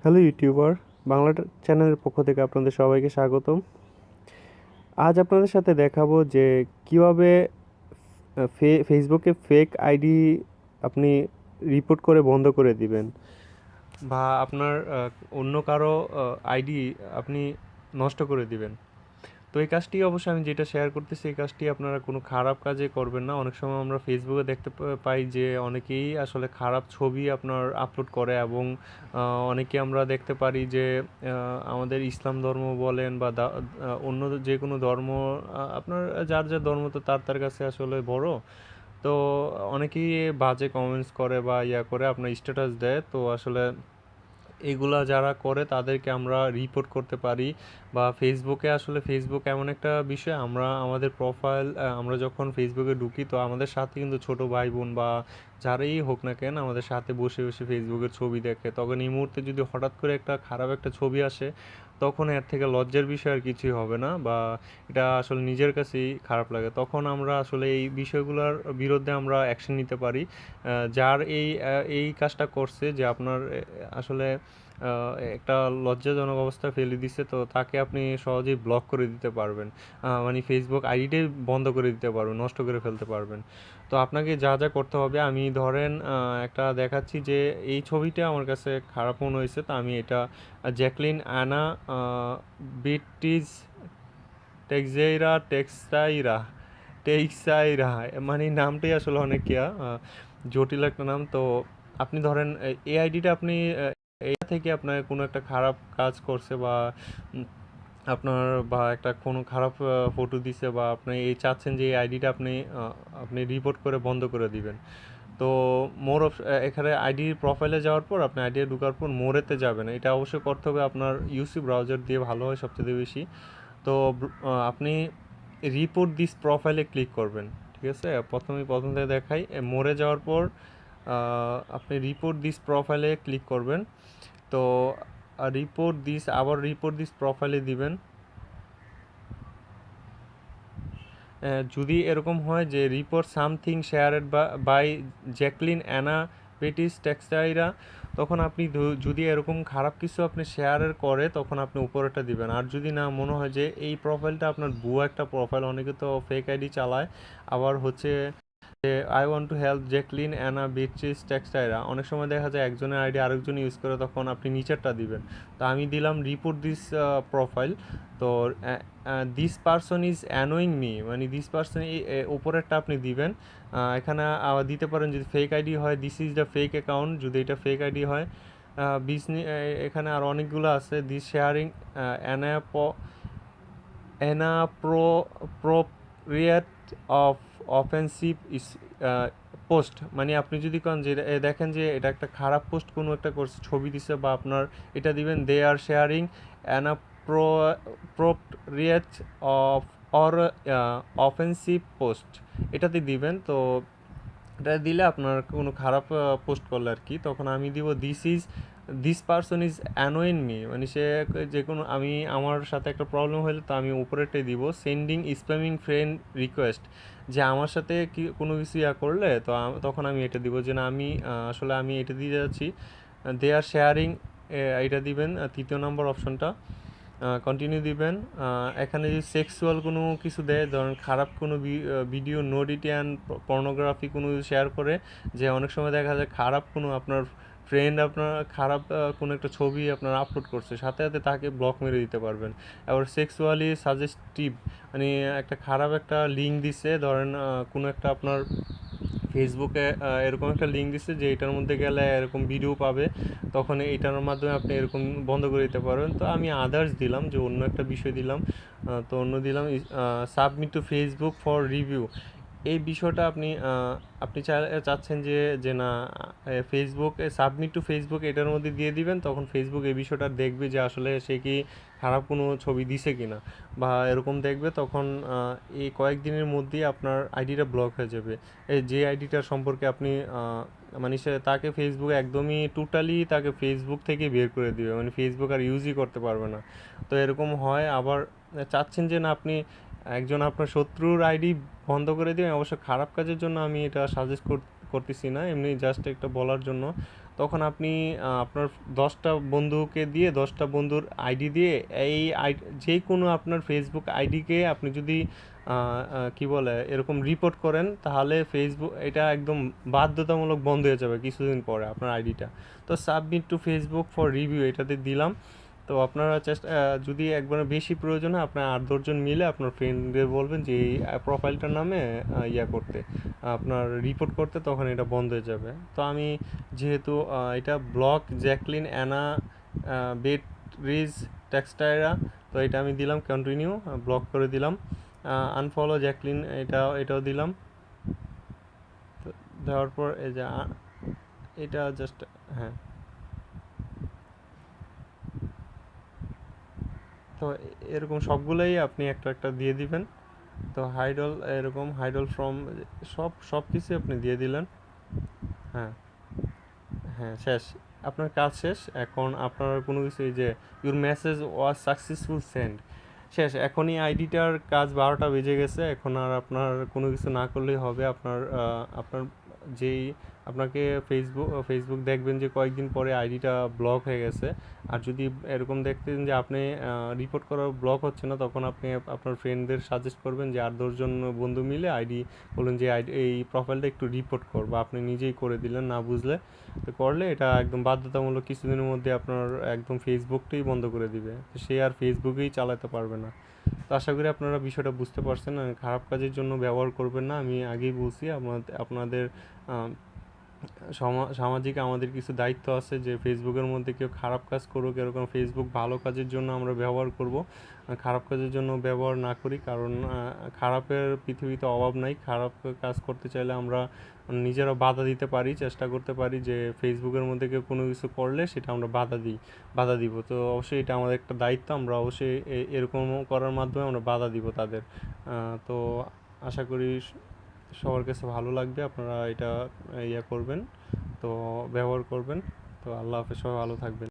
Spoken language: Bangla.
হ্যালো ইউটিউবার, বাংলা চ্যানেলের পক্ষ থেকে আপনাদের সবাইকে স্বাগতম। আজ আপনাদের সাথে দেখাবো যে কিভাবে ফেসবুকে ফেক আইডি আপনি রিপোর্ট করে বন্ধ করে দিবেন, বা আপনার অন্য কারো আইডি আপনি নষ্ট করে দিবেন। তো এই কাজটি অবশ্যই আমি যেটা শেয়ার করতেছি, এই কাজটি আপনারা কোনো খারাপ কাজে করবেন না। অনেক সময় আমরা ফেসবুকে দেখতে পাই যে অনেকেই আসলে খারাপ ছবি আপনার আপলোড করে, এবং অনেকে আমরা দেখতে পারি যে আমাদের ইসলাম ধর্ম বলেন বা অন্য যে কোনো ধর্ম, আপনার যার যার ধর্ম তো তার তার কাছে আসলে বড়। তো অনেকেই বাজে কমেন্টস করে বা করে আপনার স্ট্যাটাস দেয়। তো আসলে এগুলা যারা করে তাদেরকে আমরা রিপোর্ট করতে পারি। বা ফেসবুক এমন একটা বিষয়, আমরা আমাদের প্রোফাইল, আমরা যখন ফেসবুকে ঢুকি তো আমাদের সাথে কিন্তু ছোট ভাই বোন বা যারাই হোক না কেন আমাদের সাথে বসে বসে ফেসবুকের ছবি দেখে। তখন এই মুহূর্তে যদি হঠাৎ করে একটা খারাপ একটা ছবি আসে, তখন এর থেকে লজ্জার বিষয় আর কিছুই হবে না, বা এটা আসলে নিজের কাছেই খারাপ লাগে। তখন আমরা আসলে এই বিষয়গুলোর বিরুদ্ধে আমরা অ্যাকশন নিতে পারি। যার এই কাজটা করছে, যে আপনার আসলে একটা লজ্জাজনক অবস্থায় ফেলে দিচ্ছে, তো তাকে আপনি সহজেই ব্লক করে দিতে পারবেন। মানে ফেসবুক আইডিটাই বন্ধ করে দিতে পারবেন, নষ্ট করে ফেলতে পারবেন। তো আপনাকে যা যা করতে হবে, আমি ধরেন একটা দেখাচ্ছি যে এই ছবিটা আমার কাছে খারাপ মনে হয়েছে, তো আমি এটা জ্যাকলিন অ্যানা বিটিজ টেক্সাইরা, মানে নামটাই আসলে অনেক জটিল একটা নাম। তো আপনি ধরেন এই আইডিটা আপনি এটা থেকে আপনার কোনো একটা খারাপ কাজ করছে, বা উম, আপনার বা একটা কোনো খারাপ ফটো দিছে, বা আপনি এই চাচ্ছেন যে এই আইডিটা আপনি রিপোর্ট করে বন্ধ করে দিবেন। তো এখানে আইডির প্রোফাইলে যাওয়ার পর আপনি আইডি ঢোকার পর মোরেতে যাবেন। এটা অবশ্যই করতে হবে আপনার ইউসি ব্রাউজার দিয়ে, ভালো হয় সবচেয়ে বেশি। তো আপনি রিপোর্ট দিস প্রোফাইলে ক্লিক করবেন। ঠিক আছে, প্রথম থেকে দেখাই। মোরে যাওয়ার পর আপনি রিপোর্ট দিস প্রোফাইলে ক্লিক করবেন। তো রিপোর্ট দিস প্রোফাইলে দিবেন। যদি এরকম হয় যে report something shared by Jacqueline Ana Beatriz Teixeira, তখন আপনি যদি এরকম খারাপ কিছু আপনি শেয়ারের করে, তখন আপনি উপরেটা দিবেন। আর যদি না মনে হয় যে এই প্রোফাইলটা আপনার ভুয়া একটা প্রোফাইল, অনেকে তো ফেক আইডি চালায়, আবার হচ্ছে যে I want to help Jacqueline Ana Beatriz Teixeira, অনেক সময় দেখা যায় একজনের আইডি আরেকজন ইউজ করে, তখন আপনি নিচেরটা দিবেন। তো আমি দিলাম রিপোর্ট দিস প্রোফাইল। তো this person is annoying me, মানে দিস পারসন, উপরেরটা আপনি দিবেন। এখানে দিতে পারেন যদি ফেক আইডি হয়, this is the fake account, যদি এটা ফেক আইডি হয়। বিজনে এখানে আর অনেকগুলো আছে। দিস শেয়ারিং অ্যানাপ inappropriate of offensive is post, মানে আপনি যদি কোন যে দেখেন যে এটা একটা খারাপ পোস্ট কোনো একটা করছে, ছবি দিছে বা আপনার, এটা দিবেন they are sharing inappropriate of or offensive post, এটাতে দিবেন। তো এটা দিলে আপনার কোনো খারাপ পোস্ট করলে আর কি, তখন আমি দিব দিস পারসন ইজ অ্যানোয়েন মি, মানে সে যে কোনো, আমার সাথে একটা প্রবলেম হলে তো আমি উপরেরটাই দিব। সেন্ডিং স্প্যামিং ফ্রেন্ড রিকোয়েস্ট, যে আমার সাথে কি কোনো কিছু করলে, তো তখন আমি এটা দিব যে না, আসলে আমি এটা দিয়ে যাচ্ছি। দে আর শেয়ারিং, এটা দিবেন তৃতীয় নম্বর অপশনটা। কন্টিনিউ দিবেন। এখানে যদি সেক্সুয়াল কোনো কিছু দেয়, ধরেন খারাপ কোনো ভিডিও, নোডিটি অ্যান্ড পর্নোগ্রাফি কোনো শেয়ার করে, যে অনেক সময় দেখা যায় খারাপ কোনো আপনার ফ্রেন্ড আপনার খারাপ কোনো একটা ছবি আপনার আপলোড করছে, সাথে সাথে তাকে ব্লক মেরে দিতে পারবেন। আবার সেক্সুয়ালি সাজেস্টিভ, মানে একটা খারাপ একটা লিঙ্ক দিছে, ধরেন কোনো একটা আপনার ফেসবুকে এরকম একটা লিঙ্ক দিচ্ছে যে এটার মধ্যে গেলে এরকম ভিডিও পাবে, তখন এইটার মাধ্যমে আপনি এরকম বন্ধ করে দিতে পারবেন। তো আমি আদার্স দিলাম, যে অন্য একটা বিষয় দিলাম। তো অন্য দিলাম submit to Facebook for review. এই বিষয়টা আপনি চাচ্ছেন যে যে না, ফেসবুক সাবমিট টু ফেসবুক এটার মধ্যে দিয়ে দিবেন, তখন ফেসবুক এই বিষয়টা দেখবে যে আসলে সে কি খারাপ কোনো ছবি দিছে কিনা, বা এরকম দেখবে। তখন এই কয়েকদিনের মধ্যেই আপনার আইডিটা ব্লক হয়ে যাবে। এই যে আইডিটার সম্পর্কে আপনি মানে তাকে ফেসবুক একদমই টোটালি তাকে ফেসবুক থেকে বের করে দিবে, মানে ফেসবুক আর ইউজই করতে পারবে না। তো এরকম হয়। আবার চাচ্ছেন যে না, আপনি একজন আপনার শত্রুর আইডি বন্ধ করে দিবেন, অবশ্য খারাপ কাজের জন্য আমি এটা সাজেস্ট করতেছি না, এমনি জাস্ট একটা বলার জন্য। তো তখন আপনি আপনার 10টা বন্ধুকে দিয়ে 10টা বন্ধুর আইডি দিয়ে এই যে কোনো আপনার ফেসবুক আইডিকে আপনি যদি কি বলে এরকম রিপোর্ট করেন, তাহলে ফেসবুক এটা একদম বাধ্যতামূলক বন্ধ হয়ে যাবে কিছুদিন পরে আপনার আইডিটা। তো submit to Facebook for review এটাতে দিলাম। তো আপনারা চেষ্টা যদি একবারে বেশি প্রয়োজন হয় আপনার 8-10 জন মিলে আপনার ফ্রেন্ডদের বলবেন যে এই প্রোফাইলটার নামে ইয়া করতে, আপনার রিপোর্ট করতে, তখন এটা বন্ধ হয়ে যাবে। তো আমি যেহেতু এটা block Jacqueline Ana Beatriz Teixeira, তো এটা আমি দিলাম কন্টিনিউ, ব্লক করে দিলাম। আনফলো জ্যাকলিন এটাও দিলাম। তো দেওয়ার পর এই যে এটা জাস্ট, হ্যাঁ। তো এরকম সবগুলোই আপনি একটা একটা দিয়ে দিবেন। তো হাইডল এরকম হাইডল ফ্রম সব কিছু আপনি দিয়ে দিলেন। হ্যাঁ, হ্যাঁ, শেষ। আপনার কাজ শেষ। এখন আপনার কোনো কিছু এই যে your message was successful send, শেষ। এখনই আইডিটার কাজ 12টা বেজে গেছে। এখন আর আপনার কোনো কিছু না করলেই হবে। আপনার যেই আপনাকে ফেসবুক দেখবেন যে কয়েকদিন পরে আইডিটা ব্লক হয়ে গেছে। আর যদি এরকম দেখতেন যে আপনি রিপোর্ট করার ব্লক হচ্ছে না, তখন আপনি আপনার ফ্রেন্ডদের সাজেস্ট করবেন যে 8-10 জন বন্ধু মিলে আইডি বলুন যে এই প্রোফাইলটা একটু রিপোর্ট কর, বা আপনি নিজেই করে দিলেন না বুঝলে। তো করলে এটা একদম বাধ্যতামূলক কিছুদিনের মধ্যে আপনার একদম ফেসবুকটাই বন্ধ করে দিবে। তো সে আর ফেসবুকেই চালাতে পারবে না। তো আশা করি আপনারা বিষয়টা বুঝতে পারছেন। খারাপ কাজের জন্য ব্যবহার করবেন না, আমি আগেই বলছি। আপনাদের সামাজিক আমাদের কিছু দায়িত্ব আছে যে ফেসবুকের মধ্যে কেউ খারাপ কাজ করুক, এরকম ফেসবুক ভালো কাজের জন্য আমরা ব্যবহার করব, খারাপ কাজের জন্য ব্যবহার না করি। কারণ খারাপের পৃথিবীতে অভাব নাই। খারাপ কাজ করতে চাইলে আমরা নিজেরা বাধা দিতে পারি, চেষ্টা করতে পারি যে ফেসবুকের মধ্যে কেউ কোনো কিছু করলে সেটা আমরা বাধা দিব। তো অবশ্যই এটা আমাদের একটা দায়িত্ব। আমরা অবশ্যই এরকম করার মাধ্যমে আমরা বাধা দিব তাদের। তো আশা করি সবার কাছে ভালো লাগবে। আপনারা এটা করবেন, তো ব্যবহার করবেন। তো আল্লাহ হাফেজ, সবাই ভালো থাকবেন।